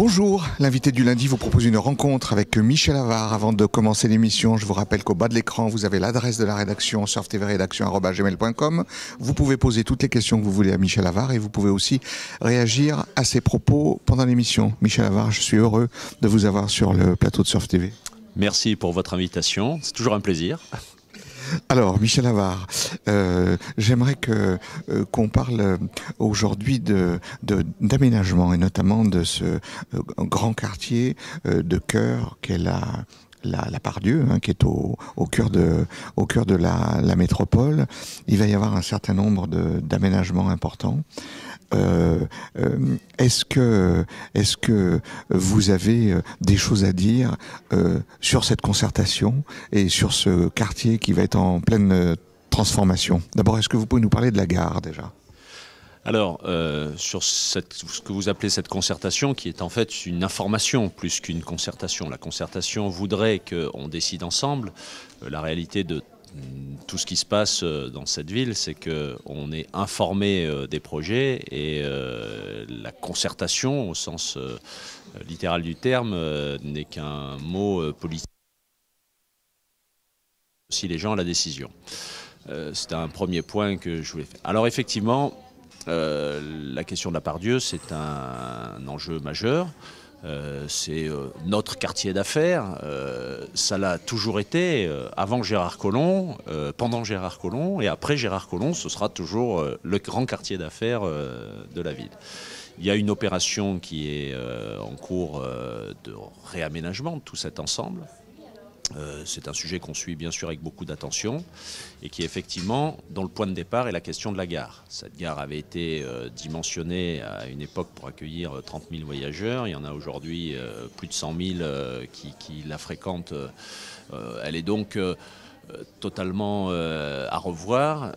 Bonjour, l'invité du lundi vous propose une rencontre avec Michel Avare. Avant de commencer l'émission, je vous rappelle qu'au bas de l'écran, vous avez l'adresse de la rédaction surftvrédaction@gmail.com. Vous pouvez poser toutes les questions que vous voulez à Michel Avare et vous pouvez aussi réagir à ses propos pendant l'émission. Michel Avare, je suis heureux de vous avoir sur le plateau de Surf TV. Merci pour votre invitation, c'est toujours un plaisir. Alors, Michel Avare, j'aimerais qu'on parle aujourd'hui d'aménagement et notamment de ce grand quartier de cœur qu'est la Part-Dieu, qui est au cœur de la métropole. Il va y avoir un certain nombre d'aménagements importants. Est-ce que vous avez des choses à dire sur cette concertation et sur ce quartier qui va être en pleine transformation? D'abord, est-ce que vous pouvez nous parler de la gare déjà? Alors, sur ce que vous appelez cette concertation, qui est en fait une information plus qu'une concertation. La concertation voudrait qu'on décide ensemble. La réalité de tout ce qui se passe dans cette ville, c'est qu'on est informé des projets et la concertation, au sens littéral du terme, n'est qu'un mot politique. Si les gens à la décision. C'est un premier point que je voulais faire. Alors effectivement, la question de la Part-Dieu, c'est un enjeu majeur. C'est notre quartier d'affaires, ça l'a toujours été, avant Gérard Collomb, pendant Gérard Collomb, et après Gérard Collomb, ce sera toujours le grand quartier d'affaires de la ville. Il y a une opération qui est en cours de réaménagement de tout cet ensemble. C'est un sujet qu'on suit bien sûr avec beaucoup d'attention et qui effectivement, dont le point de départ est la question de la gare. Cette gare avait été dimensionnée à une époque pour accueillir 30 000 voyageurs. Il y en a aujourd'hui plus de 100 000 qui la fréquentent. Elle est donc totalement à revoir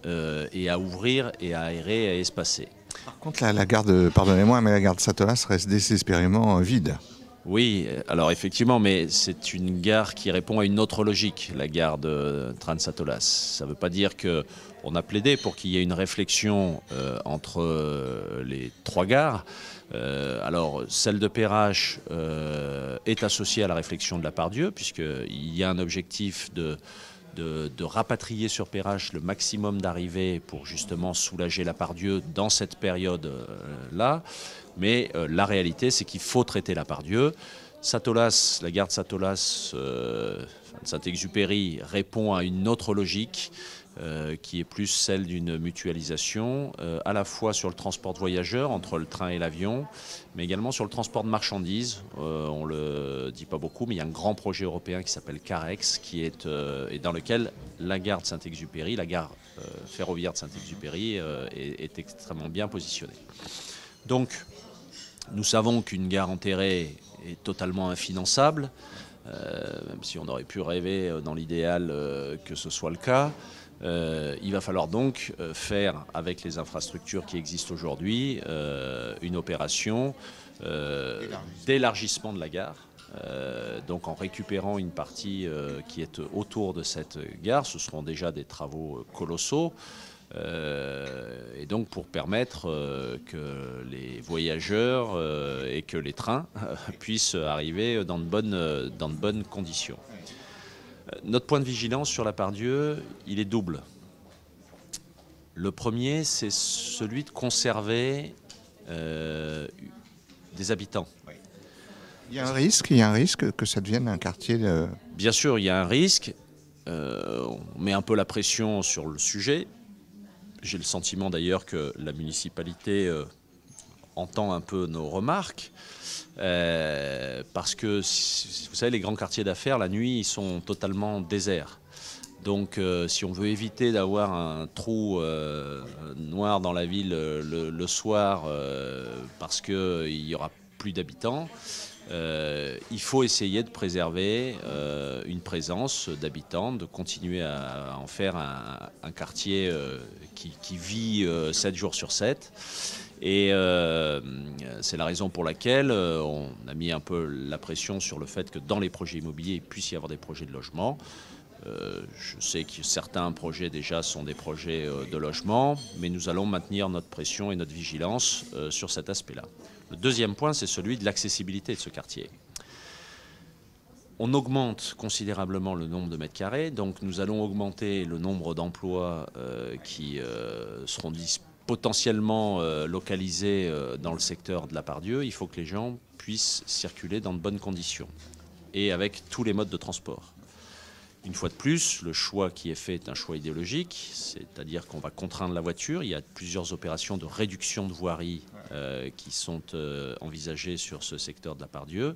et à ouvrir et à aérer et à espacer. Par contre, la gare de, pardonnez-moi, mais la gare de Satolas reste désespérément vide. Oui, alors effectivement, mais c'est une gare qui répond à une autre logique, la gare de train de Satolas. Ça ne veut pas dire qu'on a plaidé pour qu'il y ait une réflexion entre les trois gares. Alors, celle de Perrache est associée à la réflexion de la Part-Dieu, puisqu'il y a un objectif de rapatrier sur Perrache le maximum d'arrivées pour justement soulager la Part-Dieu dans cette période-là. Mais la réalité, c'est qu'il faut traiter la Part-Dieu. Satolas, la gare de Satolas, Saint-Exupéry, répond à une autre logique qui est plus celle d'une mutualisation, à la fois sur le transport de voyageurs entre le train et l'avion, mais également sur le transport de marchandises. On ne le dit pas beaucoup, mais il y a un grand projet européen qui s'appelle CAREX, et dans lequel la gare de Saint-Exupéry, la gare ferroviaire de Saint-Exupéry, est extrêmement bien positionnée. Donc, nous savons qu'une gare enterrée est totalement infinançable, même si on aurait pu rêver dans l'idéal que ce soit le cas. Il va falloir donc faire avec les infrastructures qui existent aujourd'hui une opération d'élargissement de la gare. Donc en récupérant une partie qui est autour de cette gare, ce seront déjà des travaux colossaux. Et donc pour permettre que les voyageurs et que les trains puissent arriver dans de bonnes conditions. Notre point de vigilance sur la Part-Dieu, il est double. Le premier, c'est celui de conserver des habitants. Il y a un risque que ça devienne un quartier de... Bien sûr, il y a un risque. On met un peu la pression sur le sujet. J'ai le sentiment d'ailleurs que la municipalité entend un peu nos remarques. Parce que, vous savez, les grands quartiers d'affaires, la nuit, ils sont totalement déserts. Donc, si on veut éviter d'avoir un trou noir dans la ville le soir parce qu'il n'y aura plus d'habitants, il faut essayer de préserver une présence d'habitants, de continuer à en faire un quartier qui vit 7 jours sur 7. Et c'est la raison pour laquelle on a mis un peu la pression sur le fait que dans les projets immobiliers, il puisse y avoir des projets de logement. Je sais que certains projets déjà sont des projets de logement, mais nous allons maintenir notre pression et notre vigilance sur cet aspect-là. Le deuxième point, c'est celui de l'accessibilité de ce quartier. On augmente considérablement le nombre de mètres carrés, donc nous allons augmenter le nombre d'emplois qui seront potentiellement localisés dans le secteur de la Part-Dieu. Il faut que les gens puissent circuler dans de bonnes conditions et avec tous les modes de transport. Une fois de plus, le choix qui est fait est un choix idéologique, c'est-à-dire qu'on va contraindre la voiture. Il y a plusieurs opérations de réduction de voirie qui sont envisagées sur ce secteur de la Part-Dieu.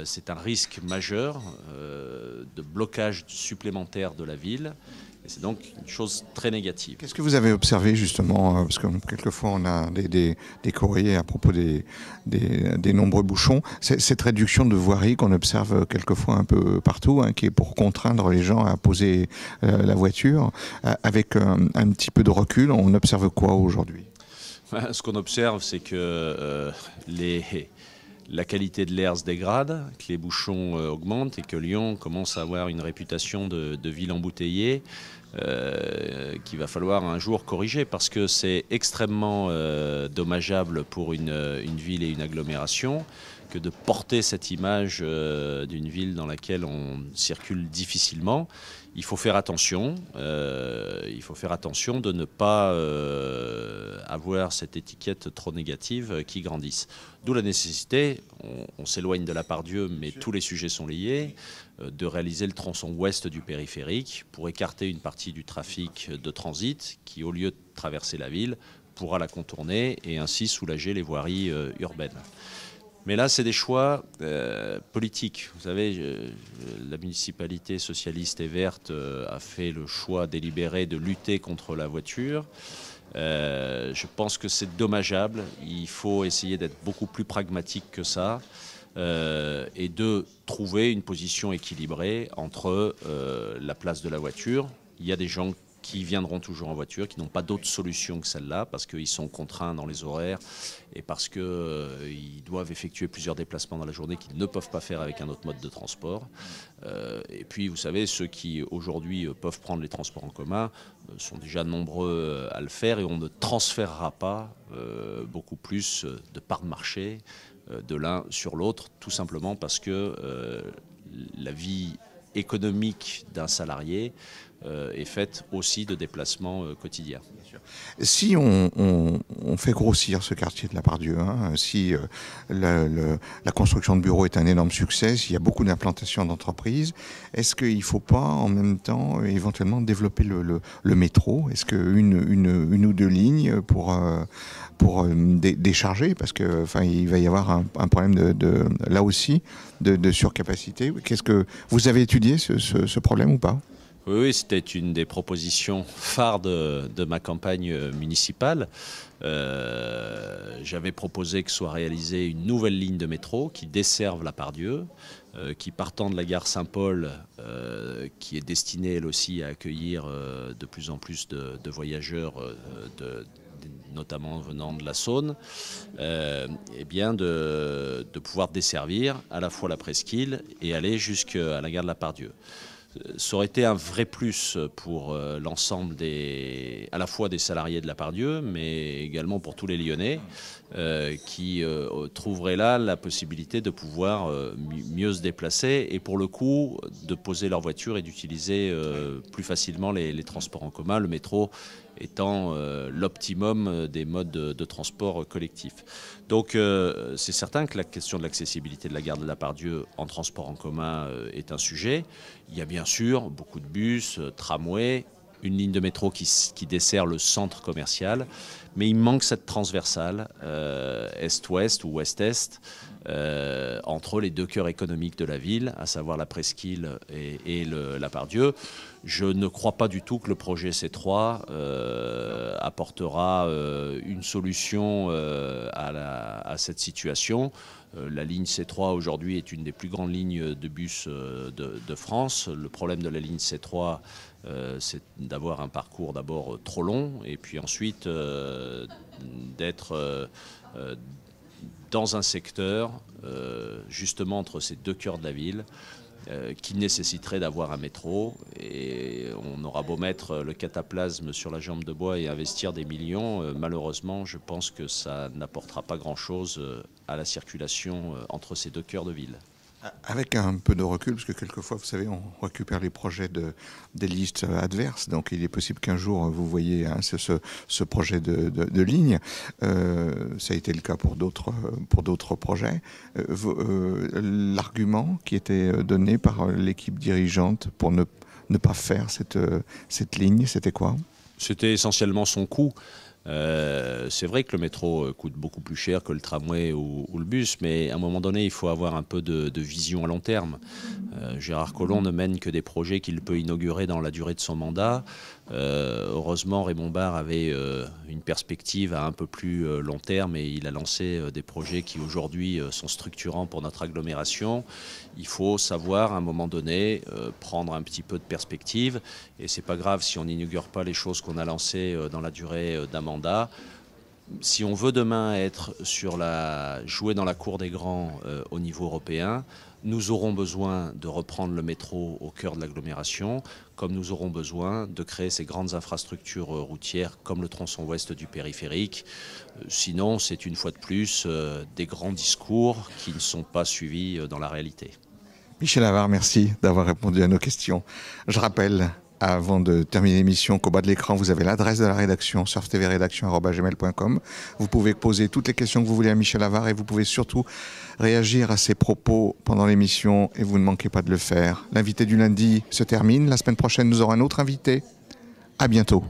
C'est un risque majeur de blocage supplémentaire de la ville. Et c'est donc une chose très négative. Qu'est-ce que vous avez observé justement, parce que quelquefois on a des courriers à propos des nombreux bouchons, cette réduction de voirie qu'on observe quelquefois un peu partout, hein, qui est pour contraindre les gens à poser la voiture, avec un petit peu de recul, on observe quoi aujourd'hui ? Ce qu'on observe, c'est que la qualité de l'air se dégrade, que les bouchons augmentent et que Lyon commence à avoir une réputation de ville embouteillée qu'il va falloir un jour corriger parce que c'est extrêmement dommageable pour une ville et une agglomération que de porter cette image d'une ville dans laquelle on circule difficilement. Il faut faire attention de ne pas avoir cette étiquette trop négative qui grandisse. D'où la nécessité, on s'éloigne de la Part-Dieu, mais tous les sujets sont liés, de réaliser le tronçon ouest du périphérique pour écarter une partie du trafic de transit qui, au lieu de traverser la ville, pourra la contourner et ainsi soulager les voiries urbaines. Mais là, c'est des choix politiques. Vous savez, la municipalité socialiste et verte a fait le choix délibéré de lutter contre la voiture. Je pense que c'est dommageable. Il faut essayer d'être beaucoup plus pragmatique que ça et de trouver une position équilibrée entre la place de la voiture. Il y a des gens qui viendront toujours en voiture, qui n'ont pas d'autre solution que celle-là, parce qu'ils sont contraints dans les horaires et parce qu'ils doivent effectuer plusieurs déplacements dans la journée qu'ils ne peuvent pas faire avec un autre mode de transport. Et puis, vous savez, ceux qui aujourd'hui peuvent prendre les transports en commun sont déjà nombreux à le faire et on ne transférera pas beaucoup plus de parts de marché de l'un sur l'autre, tout simplement parce que la vie économique d'un salarié est faite aussi de déplacements quotidiens. Si on fait grossir ce quartier de la Part-Dieu, hein, si la construction de bureaux est un énorme succès, s'il y a beaucoup d'implantations d'entreprises, est-ce qu'il ne faut pas en même temps éventuellement développer le métro ? Est-ce qu'une ou deux lignes pour décharger, parce que il va y avoir un problème là aussi de surcapacité. Qu'est-ce que vous avez étudié ce problème ou pas ? Oui, c'était une des propositions phares de ma campagne municipale. J'avais proposé que soit réalisée une nouvelle ligne de métro qui desserve la Part-Dieu, qui partant de la gare Saint-Paul, qui est destinée elle aussi à accueillir de plus en plus de voyageurs, notamment venant de la Saône, et bien de pouvoir desservir à la fois la presqu'île et aller jusqu'à la gare de la Part-Dieu. Ça aurait été un vrai plus pour l'ensemble à la fois des salariés de la Part-Dieu, mais également pour tous les Lyonnais, qui trouveraient là la possibilité de pouvoir mieux se déplacer et pour le coup de poser leur voiture et d'utiliser plus facilement les transports en commun, le métro étant l'optimum des modes de transport collectif. Donc c'est certain que la question de l'accessibilité de la gare de la Part-Dieu en transport en commun est un sujet. Il y a bien sûr beaucoup de bus, tramways, une ligne de métro qui dessert le centre commercial, mais il manque cette transversale est-ouest ou ouest-est entre les deux cœurs économiques de la ville, à savoir la presqu'île et la Part-Dieu. Je ne crois pas du tout que le projet C3 apportera une solution à cette situation. La ligne C3 aujourd'hui est une des plus grandes lignes de bus de France. Le problème de la ligne C3, c'est d'avoir un parcours d'abord trop long et puis ensuite d'être dans un secteur justement entre ces deux cœurs de la ville qui nécessiterait d'avoir un métro. Et on aura beau mettre le cataplasme sur la jambe de bois et investir des millions, malheureusement, je pense que ça n'apportera pas grand-chose à la circulation entre ces deux cœurs de ville. Avec un peu de recul, parce que quelquefois, vous savez, on récupère les projets des listes adverses, donc il est possible qu'un jour, vous voyez ce projet de ligne. Ça a été le cas pour d'autres projets. L'argument qui était donné par l'équipe dirigeante pour ne pas faire cette ligne, c'était quoi? C'était essentiellement son coût. C'est vrai que le métro coûte beaucoup plus cher que le tramway ou le bus, mais à un moment donné, il faut avoir un peu de vision à long terme. Gérard Collomb ne mène que des projets qu'il peut inaugurer dans la durée de son mandat. Heureusement, Raymond Barre avait une perspective à un peu plus long terme et il a lancé des projets qui aujourd'hui sont structurants pour notre agglomération. Il faut savoir à un moment donné prendre un petit peu de perspective et c'est pas grave si on n'inaugure pas les choses qu'on a lancées dans la durée d'un mandat. Si on veut demain jouer dans la cour des grands au niveau européen, nous aurons besoin de reprendre le métro au cœur de l'agglomération, comme nous aurons besoin de créer ces grandes infrastructures routières comme le tronçon ouest du périphérique. Sinon, c'est une fois de plus des grands discours qui ne sont pas suivis dans la réalité. Michel Havard, merci d'avoir répondu à nos questions. Je rappelle, avant de terminer l'émission, qu'au bas de l'écran, vous avez l'adresse de la rédaction, surftvrédaction@gmail.com. Vous pouvez poser toutes les questions que vous voulez à Michel Havard et vous pouvez surtout réagir à ses propos pendant l'émission et vous ne manquez pas de le faire. L'invité du lundi se termine. La semaine prochaine, nous aurons un autre invité. À bientôt.